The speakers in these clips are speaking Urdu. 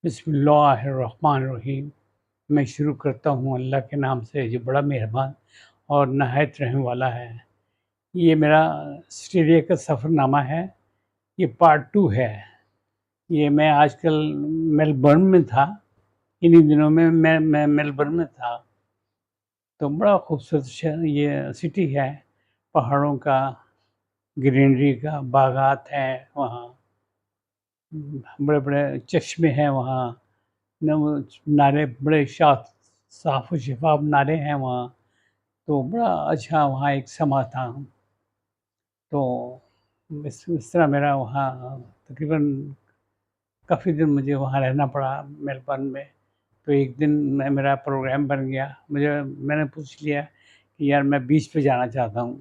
بسم اللہ الرحمن الرحیم۔ میں شروع کرتا ہوں اللہ کے نام سے جو بڑا مہربان اور نہایت رحم والا ہے۔ یہ میرا آسٹریلیا کا سفر نامہ ہے، یہ پارٹ 2 ہے۔ یہ میں آج کل میلبرن میں تھا، انہی دنوں میں میلبرن میں تھا، تو بڑا خوبصورت یہ سٹی ہے، پہاڑوں کا، گرینری کا، باغات ہیں وہاں، بڑے بڑے چشمے ہیں وہاں، نعرے بڑے صاف و شفاف نعرے ہیں وہاں، تو بڑا اچھا وہاں ایک سما تھا۔ تو اس طرح میرا وہاں تقریباً کافی دن مجھے وہاں رہنا پڑا میلبرن میں۔ تو ایک دن میرا پروگرام بن گیا، میں نے پوچھ لیا کہ یار میں بیچ پہ جانا چاہتا ہوں،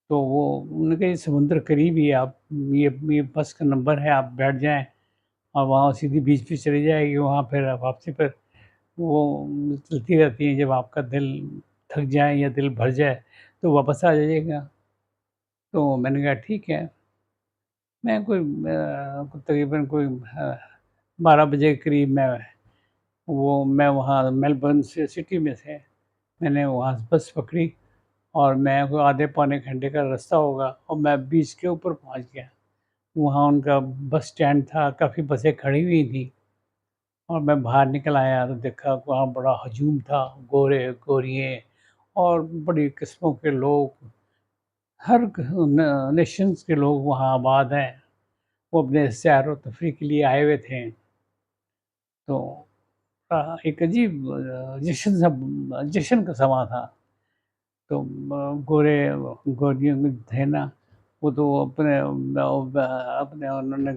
تو وہ انہوں نے کہا یہ سمندر قریب ہی ہے، آپ یہ بس کا نمبر ہے، آپ بیٹھ جائیں اور وہاں سیدھی بیچ پہ چلی جائے گی، وہاں پھر واپسی پر وہ چلتی رہتی ہیں، جب آپ کا دل تھک جائے یا دل بھر جائے تو واپس آ جائیے گا۔ تو میں نے کہا ٹھیک ہے۔ میں تقریباً 12 بجے کے قریب میں وہاں میلبرن سے سٹی میں سے میں نے وہاں بس پکڑی، اور میں کوئی آدھے پونے گھنٹے کا راستہ ہوگا اور میں بیچ کے اوپر پہنچ گیا۔ وہاں ان کا بس سٹینڈ تھا، کافی بسیں کھڑی ہوئی تھیں، اور میں باہر نکل آیا تو دیکھا وہاں بڑا ہجوم تھا، گورے گوریے اور بڑی قسموں کے لوگ، ہر نیشنز کے لوگ وہاں آباد ہیں، وہ اپنے سیر و تفریح کے لیے آئے ہوئے تھے۔ تو ایک عجیب جشن کا سما تھا۔ تو گوریوں میں تھے نا، وہ تو اپنے انہوں نے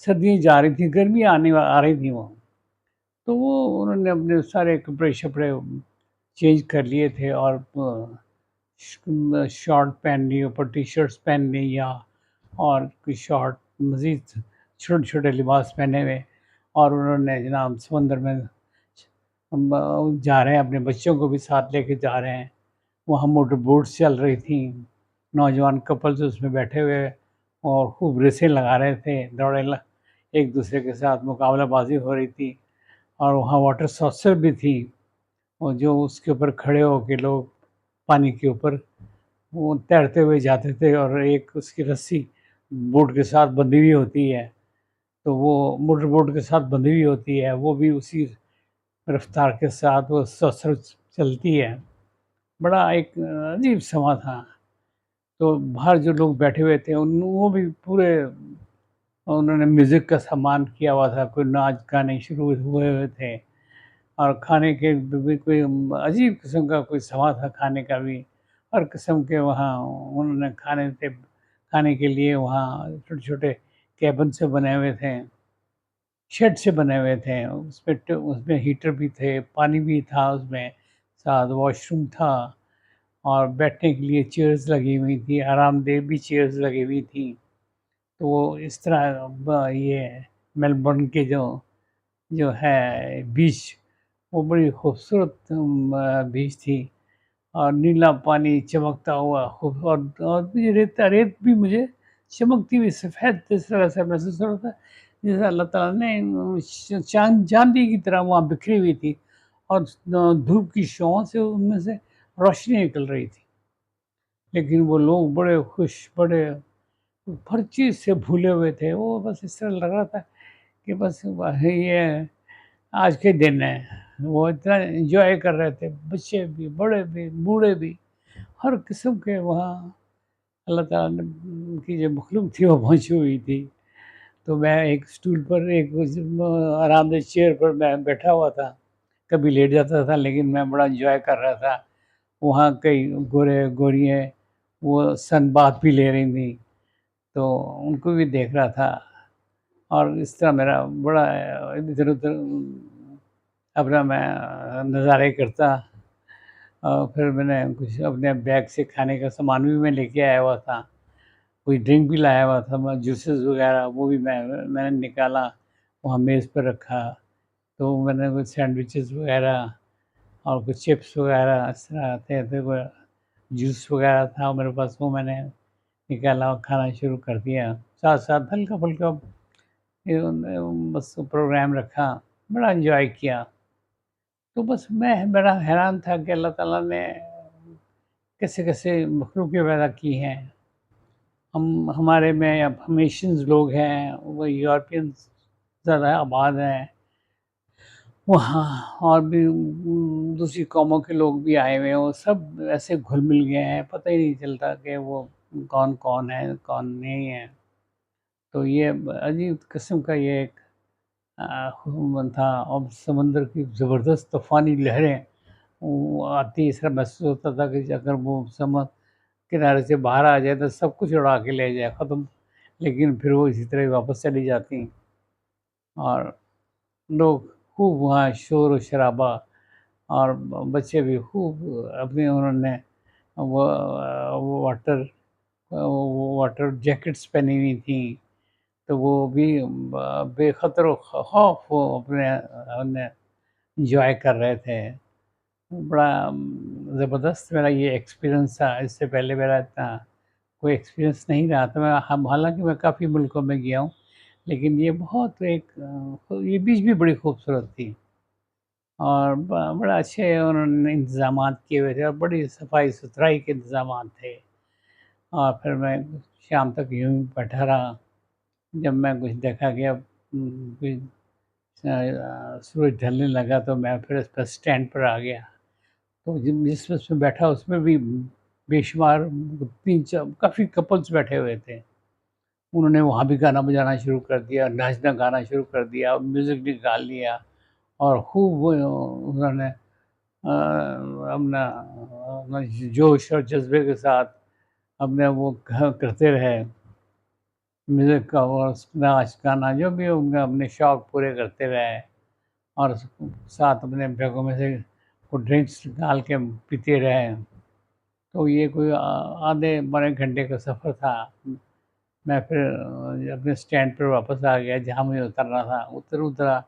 سردیاں جا رہی تھیں، گرمیاں آ رہی تھیں وہاں، تو وہ انہوں نے اپنے سارے کپڑے شپڑے چینج کر لیے تھے، اور شارٹ پہن لی، اوپر ٹی شرٹس پہن لی، یا اور کوئی شارٹ مزید چھوٹے چھوٹے لباس پہنے ہوئے، اور انہوں نے جناب سمندر میں جا رہے ہیں، اپنے بچوں کو بھی ساتھ لے کے جا رہے ہیں۔ وہاں موٹر بوٹس چل رہی تھیں، نوجوان کپلز اس میں بیٹھے ہوئے اور خوب ریسیں لگا رہے تھے، دوڑے ایک دوسرے کے ساتھ مقابلہ بازی ہو رہی تھی، اور وہاں واٹر ساسر بھی تھی، اور جو اس کے اوپر کھڑے ہو کے لوگ پانی کے اوپر وہ تیرتے ہوئے جاتے تھے، اور ایک اس کی رسی بوٹ کے ساتھ بندھی ہوئی ہوتی ہے، تو وہ موٹر بوٹ کے ساتھ بندھی ہوئی ہوتی ہے، وہ بھی اسی رفتار کے ساتھ وہ سسر چلتی ہے۔ بڑا ایک عجیب سما تھا۔ تو باہر جو لوگ بیٹھے ہوئے تھے وہ بھی پورے انہوں نے میوزک کا سامان کیا ہوا تھا، کوئی ناچ گانے شروع ہوئے تھے، اور کھانے کے بھی کوئی عجیب قسم کا کوئی سما تھا، کھانے کا بھی ہر قسم کے وہاں انہوں نے کھانے کے لیے وہاں چھوٹے چھوٹے کیبن سے بنے ہوئے تھے، شیڈ سے بنے ہوئے تھے، اس میں ہیٹر بھی تھے، پانی بھی تھا، اس میں ساتھ واش روم تھا، اور بیٹھنے کے لیے چیئرز لگی ہوئی تھی، آرام دہ بھی چیئرز لگی ہوئی تھیں۔ تو وہ اس طرح یہ میلبرن کے جو ہے بیچ، وہ بڑی خوبصورت بیچ تھی، اور نیلا پانی چمکتا ہوا خوب، اور ریت بھی مجھے چمکتی ہوئی سفید اس طرح سے محسوس ہو رہا تھا جیسے اللہ تعالیٰ نے چاندی کی طرح وہاں بکھری ہوئی تھی، اور دھوپ کی شعاعوں سے ان میں سے روشنی نکل رہی تھی، لیکن وہ لوگ بڑے خوش، بڑے ہر چیز سے بھولے ہوئے تھے، وہ بس اس طرح لگ رہا تھا کہ بس یہ آج کے دن ہے، وہ اتنا انجوائے کر رہے تھے، بچے بھی، بڑے بھی، بوڑھے بھی، ہر قسم کے وہاں اللہ تعالیٰ کی جو مخلوق تھی وہ پہنچی ہوئی تھی۔ تو میں ایک اسٹول پر، ایک آرام دہ چیئر پر میں بیٹھا ہوا تھا، کبھی لیٹ جاتا تھا، لیکن میں بڑا انجوائے کر رہا تھا۔ وہاں کئی گوریاں وہ سن بات بھی لے رہی تھیں، تو ان کو بھی دیکھ رہا تھا، اور اس طرح میرا بڑا ادھر ادھر اپنا میں نظارے کرتا۔ اور پھر میں نے کچھ اپنے بیگ سے کھانے کا سامان بھی میں لے کے آیا ہوا تھا، کوئی ڈرنک بھی لایا ہوا تھا، میں جوسز وغیرہ وہ بھی میں نے نکالا، وہاں میز پر رکھا، تو میں نے کچھ سینڈوچز وغیرہ اور کچھ چپس وغیرہ اس طرح آتے تھے، کوئی جوس وغیرہ تھا میرے پاس، وہ میں نے نکالا اور کھانا شروع کر دیا، ساتھ ساتھ ہلکا پھلکا بس پروگرام رکھا، بڑا انجوائے کیا۔ تو بس میں بڑا حیران تھا کہ اللہ تعالیٰ نے کیسے کیسے مخلوقیں پیدا کی ہیں۔ ہمارے میں اب ہم ایشینز لوگ ہیں، وہ یورپینز زیادہ آباد ہیں وہاں، اور بھی دوسری قوموں کے لوگ بھی آئے ہوئے ہیں، وہ سب ایسے گھل مل گئے ہیں، پتہ ہی نہیں چلتا کہ وہ کون کون ہے کون نہیں ہے۔ تو یہ عجیب قسم کا یہ ایک تھا، اور سمندر کی زبردست طوفانی لہریں وہ آتی، اس طرح محسوس ہوتا تھا کہ اگر وہ کنارے سے باہر آ جائے تو سب کچھ اڑا کے لے جائے، ختم، لیکن پھر وہ اسی طرح واپس چلی جاتی، اور لوگ خوب وہاں شور و شرابہ، اور بچے بھی خوب اپنے انہوں نے وہ واٹر واٹر جیکٹس پہنی ہوئی تھیں، تو وہ بھی بے خطر و خوف وہ اپنے انجوائے کر رہے تھے۔ بڑا زبردست میرا یہ ایکسپیرئنس تھا، اس سے پہلے میرا اتنا کوئی ایکسپیرئنس نہیں رہا تھا۔ حالانکہ میں کافی ملکوں میں گیا ہوں، لیکن یہ بہت یہ بیچ بھی بڑی خوبصورت تھی، اور بڑا اچھے انہوں نے انتظامات کیے ہوئے تھے، اور بڑی صفائی ستھرائی کے انتظامات تھے۔ اور پھر میں شام تک یوں ہی بیٹھا رہا، جب میں کچھ دیکھا کہ اب کچھ سورج ڈھلنے لگا تو میں پھر اس پر اسٹینڈ پر آ گیا۔ تو جس بس میں بیٹھا اس میں بھی بے شمار 3 4 کافی کپلس بیٹھے ہوئے تھے، انہوں نے وہاں بھی گانا بجانا شروع کر دیا، ناچنا گانا شروع کر دیا، میوزک نکال لیا، اور خوب وہ انہوں نے اپنا جوش اور جذبے کے ساتھ اپنے وہ کرتے رہے، میوزک کا اور ناچ گانا جو بھی ان کا اپنے شوق پورے کرتے رہے، اور ساتھ اپنے بیگوں میں سے وہ ڈرنکس ڈال کے پیتے رہے۔ تو یہ کوئی آدھے پونے گھنٹے کا سفر تھا۔ میں پھر اپنے اسٹینڈ پر واپس آ گیا جہاں مجھے اترنا تھا، اترا،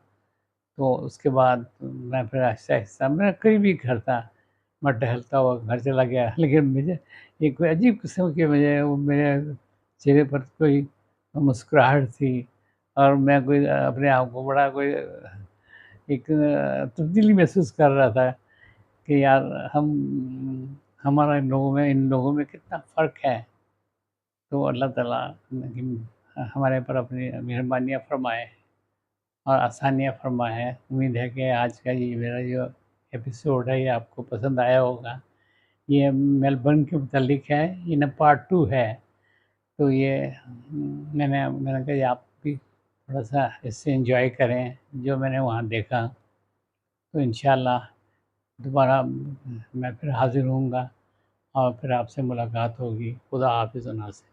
تو اس کے بعد میں پھر آہستہ آہستہ، میرا قریبی گھر تھا، میں ٹہلتا ہوا گھر چلا گیا، لیکن مجھے ایک کوئی عجیب قسم کی وہ میرے چہرے پر کوئی مسکراہٹ تھی، اور میں کوئی اپنے آپ کو بڑا کوئی ایک تبدیلی محسوس کر رہا تھا کہ یار ہمارا ان لوگوں میں کتنا فرق ہے۔ تو اللہ تعالیٰ ہمارے پر اپنی مہربانیاں فرمائے اور آسانیاں فرمائے ہیں۔ امید ہے کہ آج کا یہ میرا جو ایپیسوڈ ہے یہ آپ کو پسند آیا ہوگا۔ یہ میلبرن کے متعلق ہے، یہ پارٹ 2 ہے، تو یہ میں نے کہا یہ آپ بھی تھوڑا سا اس سے انجوائے کریں جو میں نے وہاں دیکھا۔ تو انشاءاللہ دوبارہ میں پھر حاضر ہوں گا، اور پھر آپ سے ملاقات ہوگی۔ خدا حافظ و ناصر۔